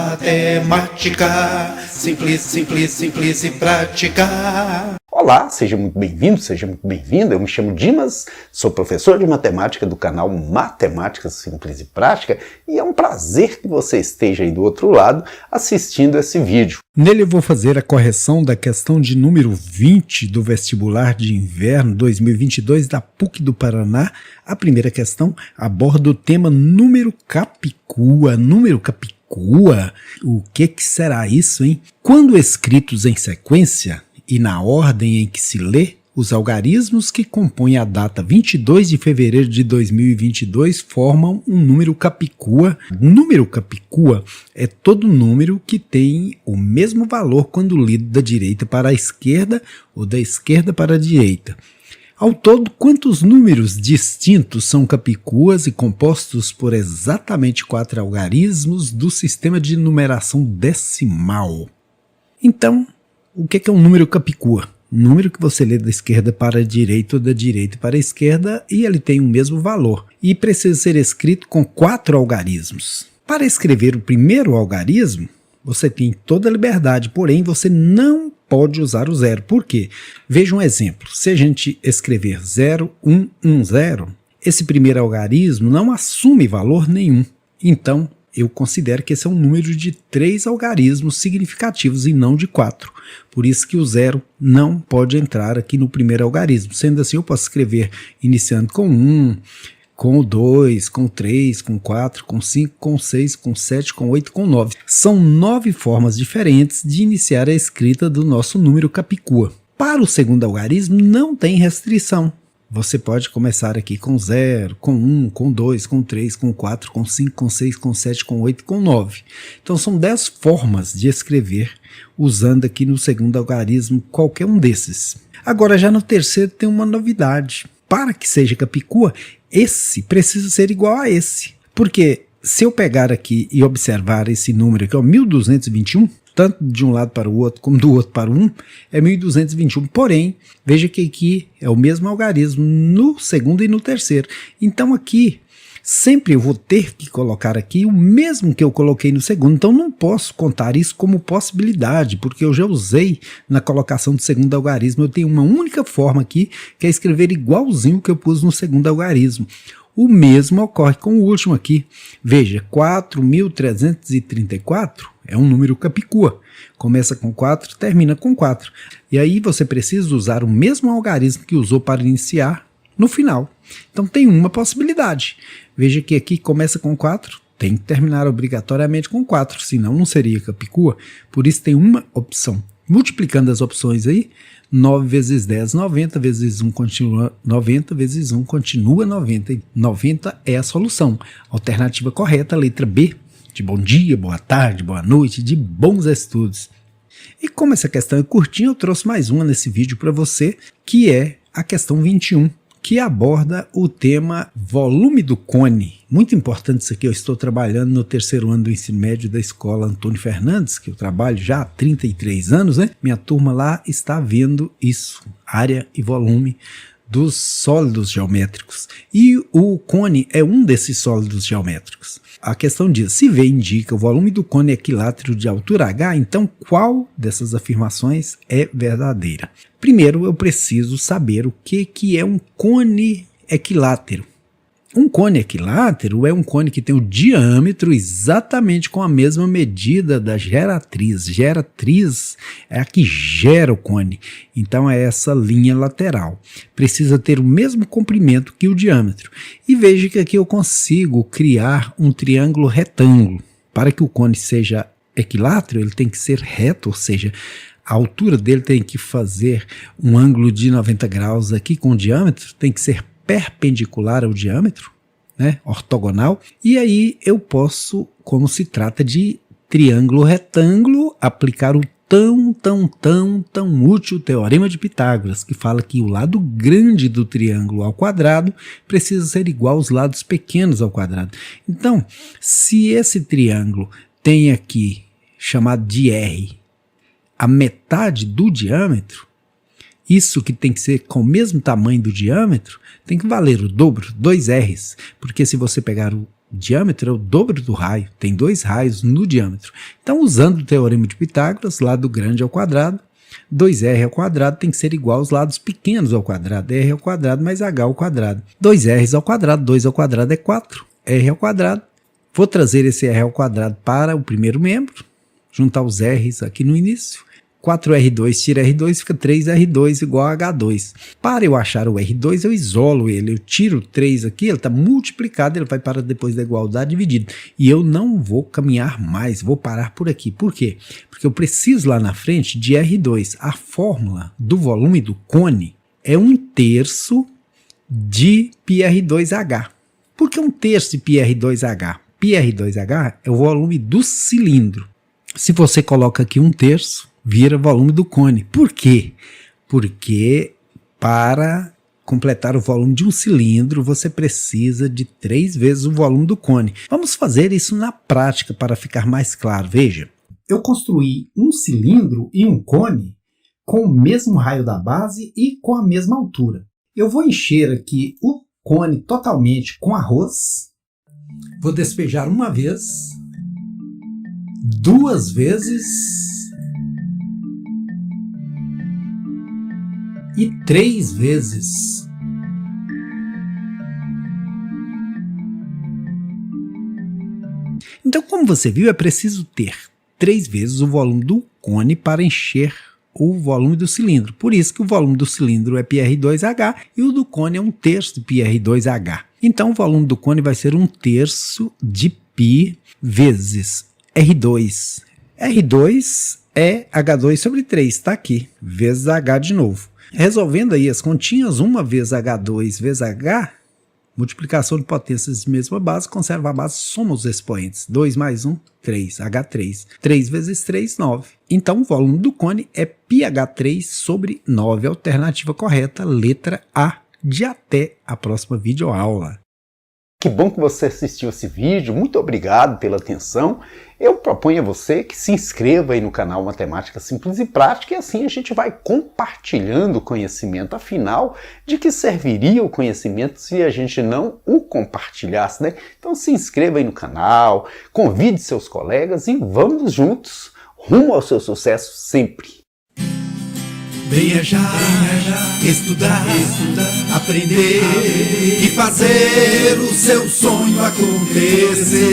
Matemática, simples, simples, simples e prática. Olá, seja muito bem-vindo, seja muito bem-vinda. Eu me chamo Dimas, sou professor de matemática do canal Matemática Simples e Prática e é um prazer que você esteja aí do outro lado assistindo esse vídeo. Nele eu vou fazer a correção da questão de número 20 do vestibular de inverno 2022 da PUC do Paraná. A primeira questão aborda o tema número capicua. Número capicua? O que será isso, hein? Quando escritos em sequência e na ordem em que se lê, os algarismos que compõem a data 22 de fevereiro de 2022 formam um número capicua. Número capicua é todo número que tem o mesmo valor quando lido da direita para a esquerda ou da esquerda para a direita. Ao todo, quantos números distintos são capicuas e compostos por exatamente 4 algarismos do sistema de numeração decimal? Então, o que é um número capicua? Um número que você lê da esquerda para a direita ou da direita para a esquerda e ele tem o mesmo valor. E precisa ser escrito com 4 algarismos. Para escrever o primeiro algarismo, você tem toda a liberdade, porém você não pode usar o zero. Por quê? Veja um exemplo. Se a gente escrever 0, 1, 1, 0, esse primeiro algarismo não assume valor nenhum. Então, eu considero que esse é um número de 3 algarismos significativos e não de 4. Por isso que o 0 não pode entrar aqui no primeiro algarismo. Sendo assim, eu posso escrever iniciando com 1, com 2, com 3, com 4, com 5, com 6, com 7, com 8, com 9. São 9 formas diferentes de iniciar a escrita do nosso número capicua. Para o segundo algarismo, não tem restrição. Você pode começar aqui com 0, com 1, com 2, com 3, com 4, com 5, com 6, com 7, com 8, com 9. Então são 10 formas de escrever usando aqui no segundo algarismo qualquer um desses. Agora já no terceiro tem uma novidade. Para que seja capicua, esse precisa ser igual a esse. Porque se eu pegar aqui e observar esse número aqui, ó, 1221, tanto de um lado para o outro como do outro para o 1, é 1221. Porém, veja que aqui é o mesmo algarismo no segundo e no terceiro. Então aqui, sempre eu vou ter que colocar aqui o mesmo que eu coloquei no segundo. Então não posso contar isso como possibilidade, porque eu já usei na colocação do segundo algarismo. Eu tenho uma única forma aqui, que é escrever igualzinho que eu pus no segundo algarismo. O mesmo ocorre com o último aqui. Veja, 4.334 é um número capicua. Começa com 4, termina com 4. E aí você precisa usar o mesmo algarismo que usou para iniciar no final. Então tem uma possibilidade. Veja que aqui começa com 4, tem que terminar obrigatoriamente com 4, senão não seria capicua. Por isso tem uma opção. Multiplicando as opções aí, 9 vezes 10, 90, vezes 1 continua 90, vezes 1 continua 90. E 90 é a solução. Alternativa correta, letra B, de bom dia, boa tarde, boa noite, de bons estudos. E como essa questão é curtinha, eu trouxe mais uma nesse vídeo para você, que é a questão 21, que aborda o tema volume do cone. Muito importante isso aqui, eu estou trabalhando no terceiro ano do ensino médio da escola Antônio Fernandes, que eu trabalho já há 33 anos, né? Minha turma lá está vendo isso, área e volume dos sólidos geométricos. E o cone é um desses sólidos geométricos. A questão diz, se V indica o volume do cone equilátero de altura H, então qual dessas afirmações é verdadeira? Primeiro eu preciso saber o que é um cone equilátero. Um cone equilátero é um cone que tem o diâmetro exatamente com a mesma medida da geratriz. Geratriz é a que gera o cone, então é essa linha lateral. Precisa ter o mesmo comprimento que o diâmetro. E veja que aqui eu consigo criar um triângulo retângulo. Para que o cone seja equilátero, ele tem que ser reto, ou seja, a altura dele tem que fazer um ângulo de 90 graus aqui com o diâmetro, tem que ser perpendicular ao diâmetro, né, ortogonal, e aí eu posso, como se trata de triângulo retângulo, aplicar o tão útil teorema de Pitágoras, que fala que o lado grande do triângulo ao quadrado precisa ser igual aos lados pequenos ao quadrado. Então, se esse triângulo tem aqui, chamado de R, a metade do diâmetro, isso que tem que ser com o mesmo tamanho do diâmetro, tem que valer o dobro, 2 R's, porque se você pegar Diâmetro é o dobro do raio, tem 2 raios no diâmetro. Então, usando o teorema de Pitágoras, lado grande ao quadrado, 2r ao quadrado tem que ser igual aos lados pequenos ao quadrado, r ao quadrado mais h ao quadrado. 2r ao quadrado, 2 ao quadrado é 4, r ao quadrado. Vou trazer esse r ao quadrado para o primeiro membro, juntar os r's aqui no início. 4r2 tira r2, fica 3r2 igual a h2. Para eu achar o r2, eu isolo ele. Eu tiro 3 aqui, ele está multiplicado, ele vai para depois da igualdade dividido. E eu não vou caminhar mais, vou parar por aqui. Por quê? Porque eu preciso lá na frente de r2. A fórmula do volume do cone é 1/3 de πr2h. Por que 1/3 de πr2h? πr2h é o volume do cilindro. Se você coloca aqui 1/3, vira volume do cone. Por quê? Porque para completar o volume de um cilindro, você precisa de 3 vezes o volume do cone. Vamos fazer isso na prática para ficar mais claro. Veja, eu construí um cilindro e um cone com o mesmo raio da base e com a mesma altura. Eu vou encher aqui o cone totalmente com arroz. Vou despejar uma vez, 2 vezes e 3 vezes. Então, como você viu, é preciso ter 3 vezes o volume do cone para encher o volume do cilindro. Por isso que o volume do cilindro é πr2h e o do cone é 1/3 de πr2h. Então, o volume do cone vai ser 1/3 de π vezes R2. R2 é H2 sobre 3, está aqui, vezes H de novo. Resolvendo aí as continhas, 1 vezes H2 vezes H, multiplicação de potências de mesma base, conserva a base, soma os expoentes. 2 mais 1, 3, H3. 3 vezes 3, 9. Então, o volume do cone é πH3 sobre 9. Alternativa correta, letra A, de até a próxima videoaula. Que bom que você assistiu esse vídeo, muito obrigado pela atenção. Eu proponho a você que se inscreva aí no canal Matemática Simples e Prática e assim a gente vai compartilhando o conhecimento. Afinal, de que serviria o conhecimento se a gente não o compartilhasse, né? Então se inscreva aí no canal, convide seus colegas e vamos juntos rumo ao seu sucesso sempre. Venha já, estudar, aprender e fazer o seu sonho acontecer.